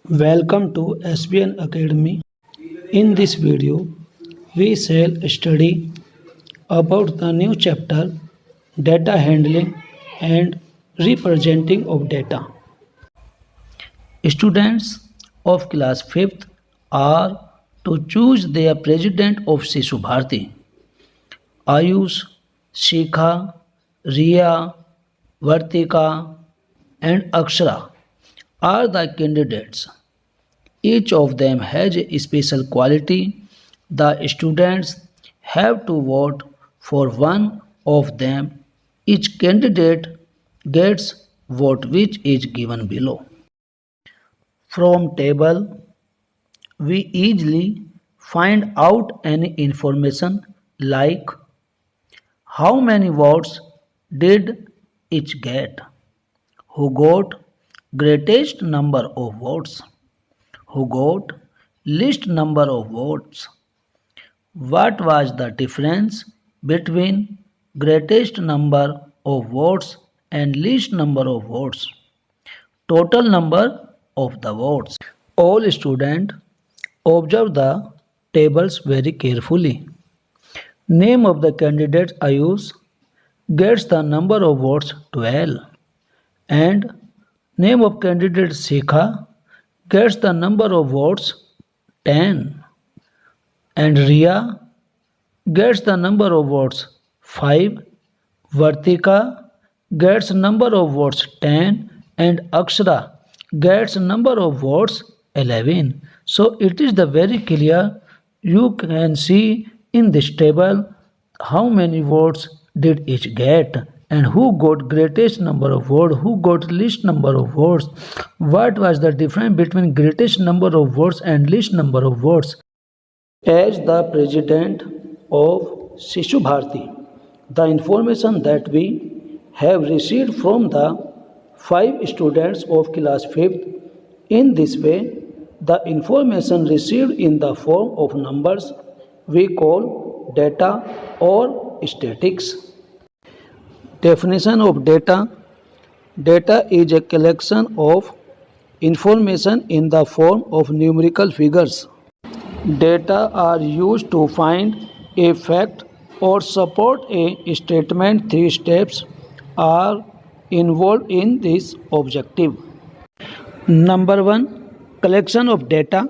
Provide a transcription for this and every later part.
Welcome to SBN Academy. In this video, we shall study about the new chapter data handling and representing of data. Students of class 5th are to choose their president of Sishu Bharti. Ayush, Shikha, Riya, Vartika, and Akshara are the candidates. Each of them has a special quality. The students have to vote for one of them. Each candidate gets vote which is given below. From table, we easily find out any information like how many votes did each get, who got greatest number of votes, who got least number of votes, what was the difference between greatest number of votes and least number of votes, total number of the votes. All students observe the tables very carefully. Name of the candidate Ayush gets the number of votes 12 and name of candidate Shikha gets the number of votes 10 and Riya gets the number of votes 5, Vartika gets number of votes 10 and Akshara gets number of votes 11. So it is the very clear. You can see in this table how many votes did each get and who got greatest number of votes, who got least number of votes, what was the difference between greatest number of votes and least number of votes. As the president of Sishu Bharti, the information that we have received from the 5 students of class 5th, in this way, the information received in the form of numbers we call data or statistics. Definition of data. Data is a collection of information in the form of numerical figures. Data are used to find a fact or support a statement. 3 steps are involved in this objective. Number 1, collection of data.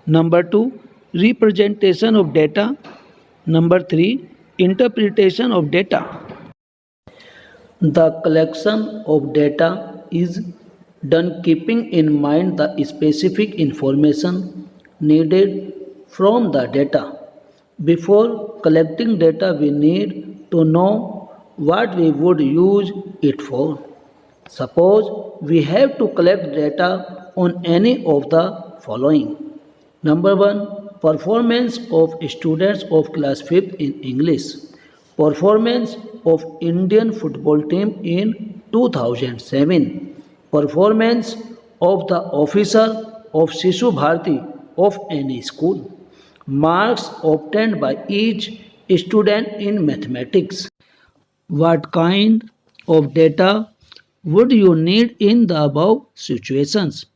Number 2, representation of data. Number 3, interpretation of data. The collection of data is done keeping in mind the specific information needed from the data. Before collecting data, we need to know what we would use it for. Suppose we have to collect data on any of the following. Number 1, performance of students of class 5th in English. Performance of Indian football team in 2007. Performance of the officer of Sishu Bharti of any school. Marks obtained by each student in mathematics. What kind of data would you need in the above situations?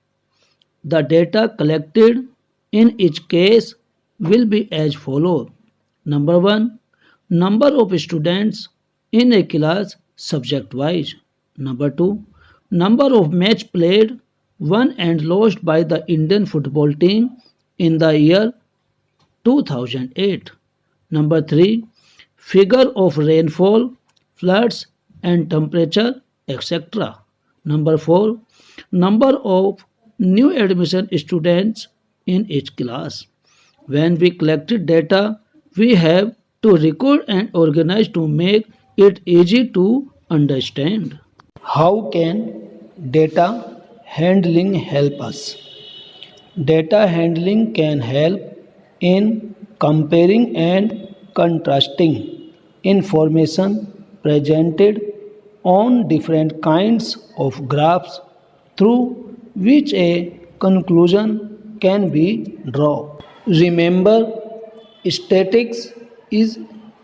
The data collected in each case will be as follows. Number 1, number of students in a class subject wise. Number 2, number of match played, won and lost by the Indian football team in the year 2008. Number 3, figure of rainfall, floods and temperature, etc. Number 4, number of new admission students in each class. When we collected data, we have to record and organize to make it easy to understand. How can data handling help us? Data handling can help in comparing and contrasting information presented on different kinds of graphs through which a conclusion can be drawn. Remember, statistics is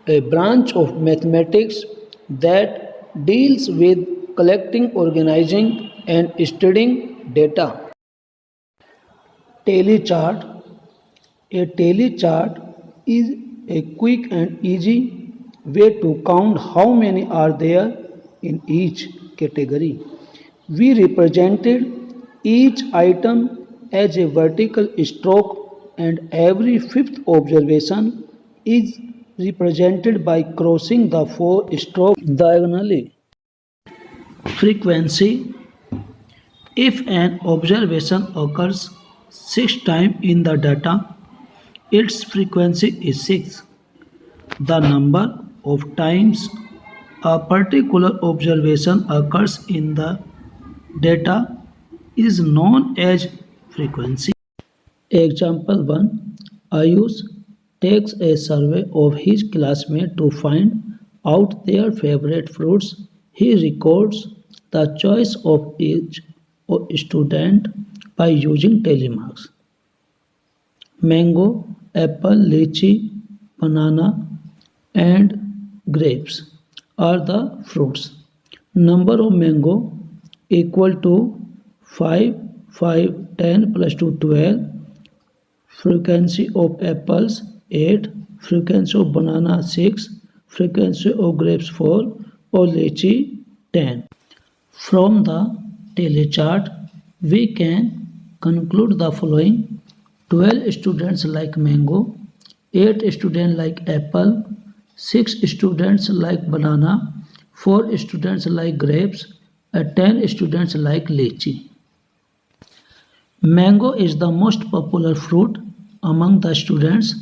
a branch of mathematics that deals with collecting, organizing, and studying data. Tally chart. A tally chart is a quick and easy way to count how many are there in each category. We represented each item as a vertical stroke, and every fifth observation is represented by crossing the four strokes diagonally. Frequency. If an observation occurs 6 times in the data, its frequency is 6. The number of times a particular observation occurs in the data is known as frequency. Example 1. Ayush takes a survey of his classmates to find out their favorite fruits. He records the choice of each student by using tally marks. Mango, apple, lychee, banana, and grapes are the fruits. Number of mango equal to 5, 5, 10 plus 2, 12. Frequency of apples 8, frequency of banana 6, frequency of grapes 4, or lychee 10. From the tally chart, we can conclude the following: 12 students like mango, 8 students like apple, 6 students like banana, 4 students like grapes, and 10 students like lychee. Mango is the most popular fruit among the students.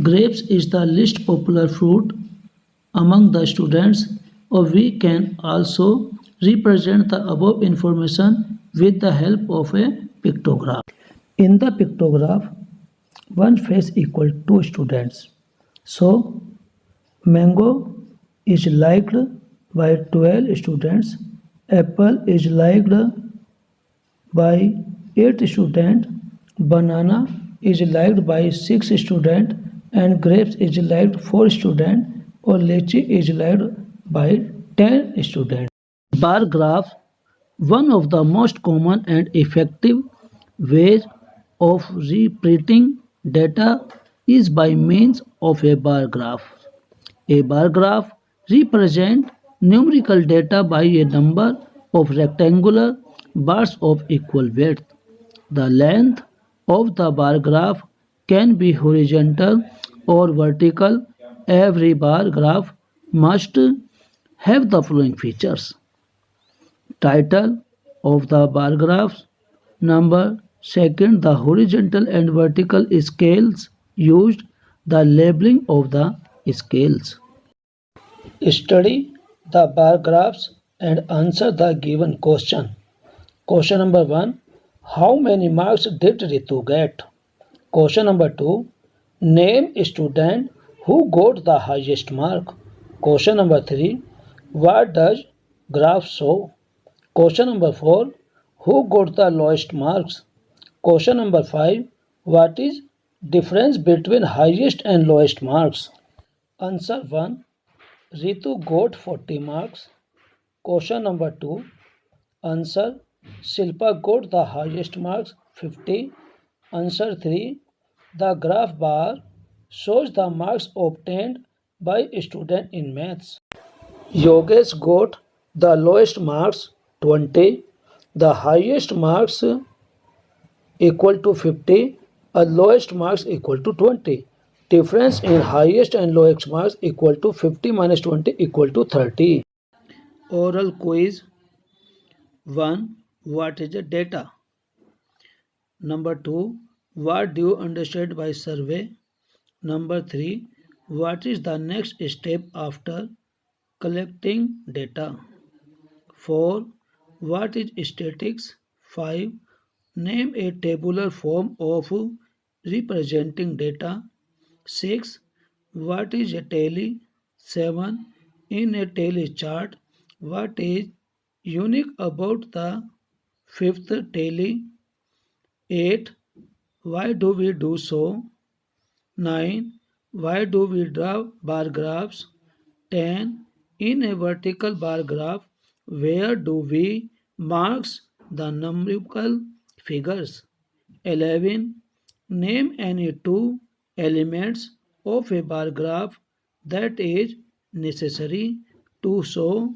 Grapes is the least popular fruit among the students. Or we can also represent the above information with the help of a pictograph. In the pictograph, one face equal two students. So, mango is liked by 12 students, apple is liked by 8 students, banana is liked by 6 students, and grapes is liked 4 students, or lychee is liked by 10 students. Bar graph, one of the most common and effective ways of representing data is by means of a bar graph. A bar graph represents numerical data by a number of rectangular bars of equal width. The length of the bar graph can be horizontal or vertical. Every bar graph must have the following features: title of the bar graphs, number, second, the horizontal and vertical scales used, the labeling of the scales. Study the bar graphs and answer the given question. Question number 1. How many marks did Ritu get? Question number 2. Name a student who got the highest mark. Question number 3. What does graph show? Question number 4. Who got the lowest marks? Question number 5. What is difference between highest and lowest marks? Answer 1. Ritu got 40 marks. Question number 2. Answer: Shilpa got the highest marks 50. Answer 3. The graph bar shows the marks obtained by a student in maths. Yogesh got the lowest marks 20. The highest marks equal to 50. Lowest marks equal to 20. Difference in highest and lowest marks equal to 50 minus 20 equal to 30. Oral quiz 1. What is the data? Number 2. What do you understand by survey? Number 3. What is the next step after collecting data? 4. What is statistics? 5. Name a tabular form of representing data. 6. What is a tally? 7. In a tally chart, what is unique about the fifth tally? 8. Why do we do so? 9. Why do we draw bar graphs? 10. In a vertical bar graph, where do we mark the numerical figures? 11. Name any two elements of a bar graph that is necessary to show